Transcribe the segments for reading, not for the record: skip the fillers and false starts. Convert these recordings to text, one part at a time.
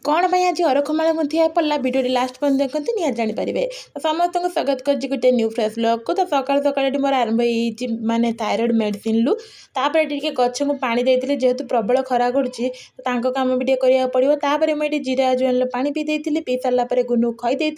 कौन भाई आज अरखमाला गुंथिया पड़ा भिडियो लास्ट पर्यटन देखते निहार जानीपारे। समस्त को स्वागत कर गोटे न्यू फ्रेश ब्लॉग को। तो सकाल सकाल मोर आरंभ हो माने थायराइड मेडिसिन लु तापर टे गछ को पानी देते जेहेतु प्रबल खरा करुच्ची तो कम भी करा पड़ो। तापर मुझे जीरा अजवाइन पानी पी देती पी सारापर गुनु खई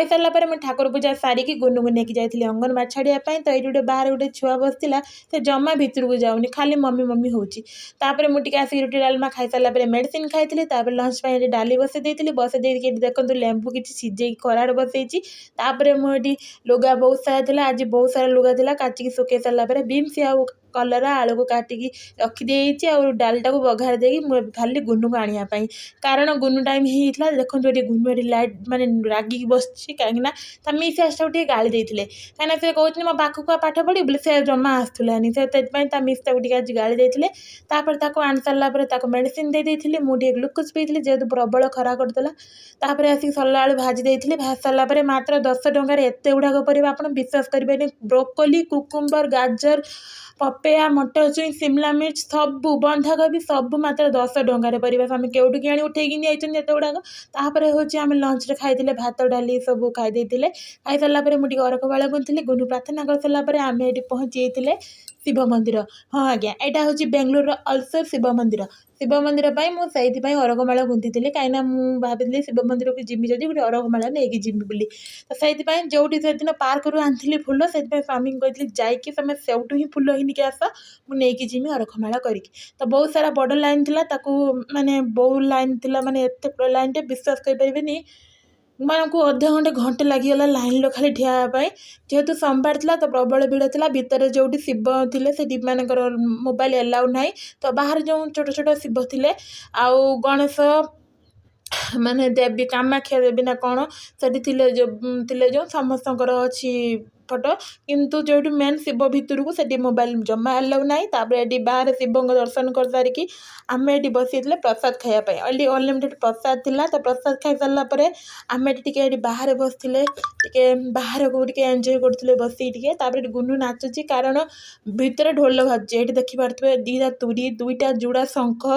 सारापर मुझे ठाकुर पूजा सारिकी गुनु को लेकिन जाइए अंगनबाड़ी छाड़ापी। तो ये गोटे बाहर गोटे छुआ बसला से जमा भितर को जाऊनी खाली मम्मी मम्मी होपर मुझे आसिक रुटी डालमा खाई सारापर मेडिसिन खाई लंच डाली बसई देती बसई दे देखो लेंबू किसी सीझे खरार बसई। तापर मुझे लुगा बहुत सारा था आज बहुत सारा लुगा था काटिकी सुखे सारापर बीम्स आउ कलरा आलू को काटिकी रखिदे और डालटा को बघार दे खाली गुनु को आने कारण गुनु टाइम होता देखो ये गुनु लाइट माने रागिकी बस कहीं मिस आसटा गाड़ी देते कहीं से कहते मो पाखक पाठ पढ़ी बोले से जमा आसलानी से मिस आज गाड़ी देते आनी सारापर मेडिसिन दे देती मुझे ग्लुकोज पीती जेहेतु प्रबल खरा करदेला। आसिक सरला आलू भाजी देती भाजी सारापर मात्र 10 टंकार एत गुड़ाक पर आप विश्वास करेंगे ब्रोकोली कुकुम्बर गाजर पपेया मटर छुई शिमला मिर्च सबू बंधाकोबी सबू मात्र 10 टंकार पर आम केउठू कि उठेकी नहीं गुड़ाक। तापर हूँ आम लंच खाई भात डाली सब खाई खाई सारापर मुझे अरखबाला गुंथली गुनु प्रार्थना कर सारापर आम ये पहुँची शिव मंदिर। हाँ आज्ञा यहाँ हूँ बेंगलोर अल्सर शिव मंदिर मुझे अरखमाला गुंथी कहीं मुझे भाभी शिव मंदिर को जिमी जदि गोटे अरखमाला नहीं जिमी बोली। तो से जो से दिन पार्क रू आनी फुल से स्वामी को कहती जाकि तुम सेठू ही फुल हिनिक आस मुझे जिमी अरखमाला करके। तो बहुत सारा बड़ लाइन था माने बहुत लाइन थी माने एत लाइन टे विश्वास करें मानक अधे घंटे घंटे लगिगला लाइन लो खाली ठियापी जेहेतु सोमवार था तो प्रबल भिड़ था भितर जो शिव थे से मानकर मोबाइल एलाउ ना। तो बाहर जो छोट छोट शिव थे आउ गणेश माने देवी कामाख्या देवी ना कौन से जो समस्त अच्छी फोटो किंतु जो मेन शिव भितर को से मोबाइल जमा एलाउ ना। ये बाहर शिव दर्शन कर सारिकी आम ये बसी प्रसाद खायापी अनलिमिटेड प्रसाद था। तो प्रसाद खाई सारापर आम ये बाहर बसते बाहर को एंजय करते बसी गुनु नाचुची कारण भितर ढोल बाजुचे ये देखिपे दीटा तुरी दुईटा जुड़ा शंख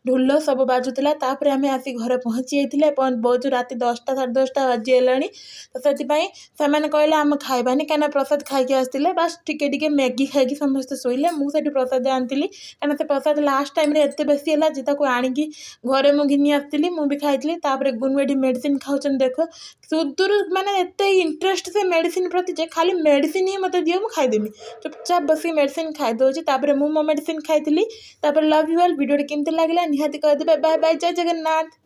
ढोल सब बाजुला। आम आसी घर पहुँची बहुत राति 10टा 10:30 बाजीगला। तो से कहले आम खाइबानी कहीं प्रसाद खाई आसते बास टिके मैगी खाई समस्ते शोले मुझे प्रसाद आनी कहीं से प्रसाद लास्ट टाइम एत बेसी है आणिकी घरे मुझे घिनी आसती मुझे खाई। गुनु ये मेडिसिन खाऊन देख सुदूर माने एत इंटरेस्ट से मेडिसिन प्रति खाली मेडिसिन ही मत दियो मुझे खाईदेमी चुपचाप बस मेडिसिन खाईदे मुझे मो मेडिसिन खाई। लव यू ऑल वीडियो केमती लगे निहाती कहदेवे बाय बाय जय जगन्नाथ।